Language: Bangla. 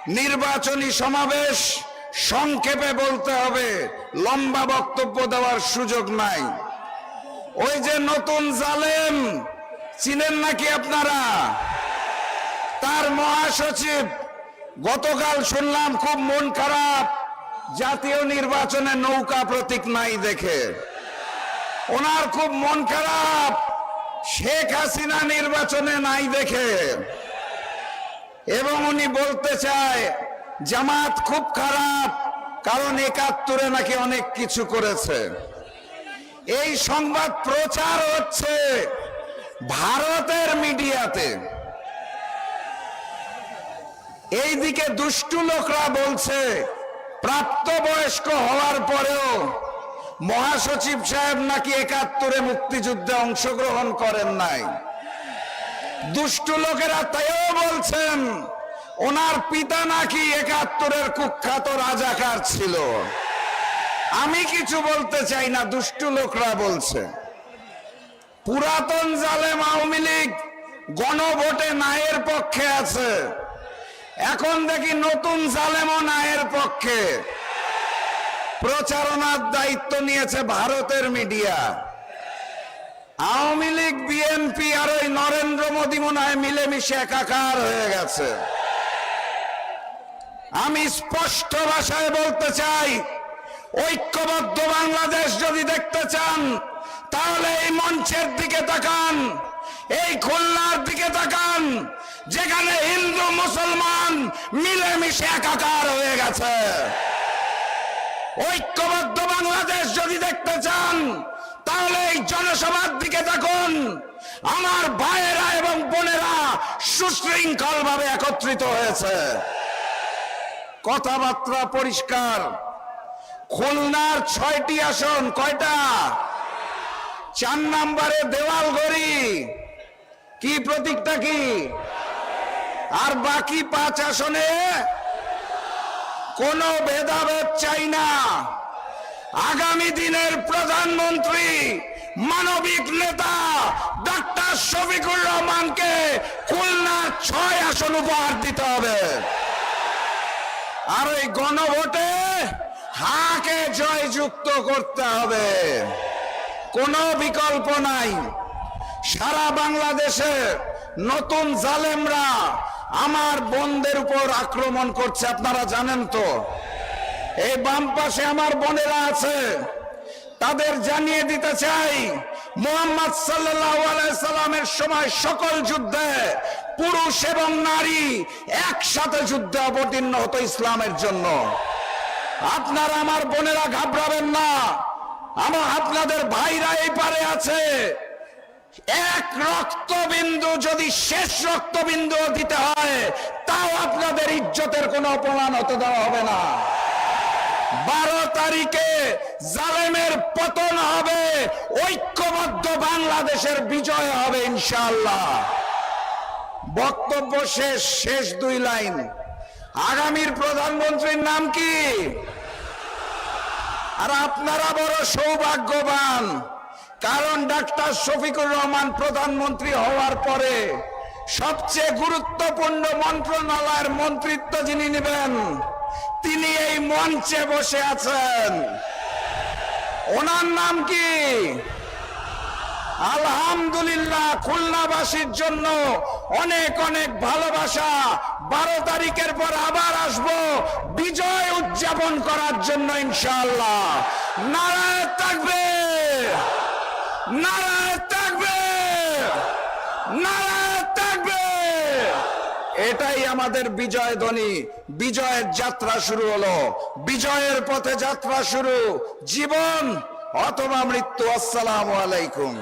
নির্বাচনী সমাবেশ সংক্ষেপে বলতে হবে, লম্বা বক্তব্য দেওয়ার সুযোগ নাই। ওই যে নতুন জালেম চিনেন নাকি আপনারা? তার মহাসচিব গতকাল শুনলাম খুব মন খারাপ, জাতীয় নির্বাচনে নৌকা প্রতীক নাই দেখে। ওনার খুব মন খারাপ শেখ হাসিনা নির্বাচনে নাই দেখে, এবং উনি বলতে চায় জামাত খুব খারাপ কারণ ৭১ নাকি অনেক কিছু করেছে। এই সংবাদ প্রচার হচ্ছে ভারতের মিডিয়াতে। এইদিকে দুষ্টু লোকরা বলছে প্রাপ্তবয়স্ক হওয়ার পরেও মহাসচিব সাহেব নাকি ৭১ মুক্তিযুদ্ধে অংশগ্রহণ করেন নাই। দুষ্টু লোকেরা তাইও বলছেন ওনার পিতা নাকি ৭১ কুখ্যাত রাজাকার ছিল। আমি কিছু বলতে চাই না, দুষ্টু লোকরা বলছে। পুরাতন জালেম আওয়ামী লীগ গণভোটে নায়ের পক্ষে আছে, এখন দেখি নতুন জালেমও নায়ের পক্ষে। প্রচারণার দায়িত্ব নিয়েছে ভারতের মিডিয়া। আওয়ামী লীগ, বিএনপি আর ওই নরেন্দ্র মোদী মনে হয় মিলেমিশে একাকার হয়ে গেছে। আমি স্পষ্ট ভাষায় বলতে চাই, ঐক্যবদ্ধ বাংলাদেশ যদি দেখতে চান তাহলে এই মঞ্চের দিকে তাকান, এই খুলনার দিকে তাকান, যেখানে হিন্দু মুসলমান মিলেমিশে একাকার হয়ে গেছে। ঐক্যবদ্ধ বাংলাদেশ যদি দেখতে চান তাহলে এই জনসভার দিকে দেখুন। আমার ভাইয়েরা এবং বোনেরা সুশৃঙ্খল ভাবে একত্রিত হয়েছে, কথাবার্তা পরিষ্কার। খুলনার ৬টি আসন, কয়টা? ৪ নম্বরে দেওয়ালঘড়ি, কি প্রতীকটা কি? আর বাকি ৫ আসনে কোনো ভেদাভেদ চাই না। আগামী দিনের প্রধানমন্ত্রী মানবিক নেতা ডক্টর শফিকুর রহমানকে খুলনার ৬ আসন উপহার দিতে হবে। আর ওই গণভোটে হাকে জয়যুক্ত করতে হবে, কোনো বিকল্প নাই। সারা বাংলাদেশে নতুন জালেমরা আমার বোনদের উপর আক্রমণ করছে, আপনারা জানেন তো। এই বাম পাশে আমার বোনেরা আছে, তাদের জানিয়ে দিতে চাই মুহাম্মদ সাল্লাল্লাহু আলাইহি সাল্লামের সময় সকল যুদ্ধে পুরুষ এবং নারী একসাথে যুদ্ধে অবতীর্ণ হতো ইসলামের জন্য। আপনারা আমার বোনেরা ঘাবড়াবেন না, আমার আপনাদের ভাইরা এই পারে আছে। এক রক্তবিন্দু যদি শেষ রক্তবিন্দু দিতে হয় তাও আপনাদের ইজ্জতের কোনো অপমান হতে দেওয়া হবে না। 12 তারিখে জালেমের পতন হবে, ঐক্যবদ্ধ বাংলাদেশের বিজয় হবে ইনশাআল্লাহ। বক্তব্য শেষ 2 লাইন। আগামীর প্রধানমন্ত্রীর নাম কি? আর আপনারা বড় সৌভাগ্যবান, কারণ ডক্টর শফিকুর রহমান প্রধানমন্ত্রী হওয়ার পরে সবচেয়ে গুরুত্বপূর্ণ মন্ত্রণালয়ের মন্ত্রিত্ব যিনি নেবেন তিনি এই মঞ্চে বসে আছেন। ওনার নাম কি? আলহামদুলিল্লাহ, খুলনাবাসীর জন্য অনেক অনেক ভালোবাসা। 12 তারিখের পর আবার আসবো বিজয় উদযাপন করার জন্য ইনশাআল্লাহ। নারায়ে তাকবীর, নারায়ে তাকবীর, নারায়ে তাকবীর। এটাই আমাদের বিজয় ধ্বনি। বিজয়ের যাত্রা শুরু হলো, বিজয়ের পথে যাত্রা শুরু, জীবন অথবা মৃত্যু। আসসালামু আলাইকুম।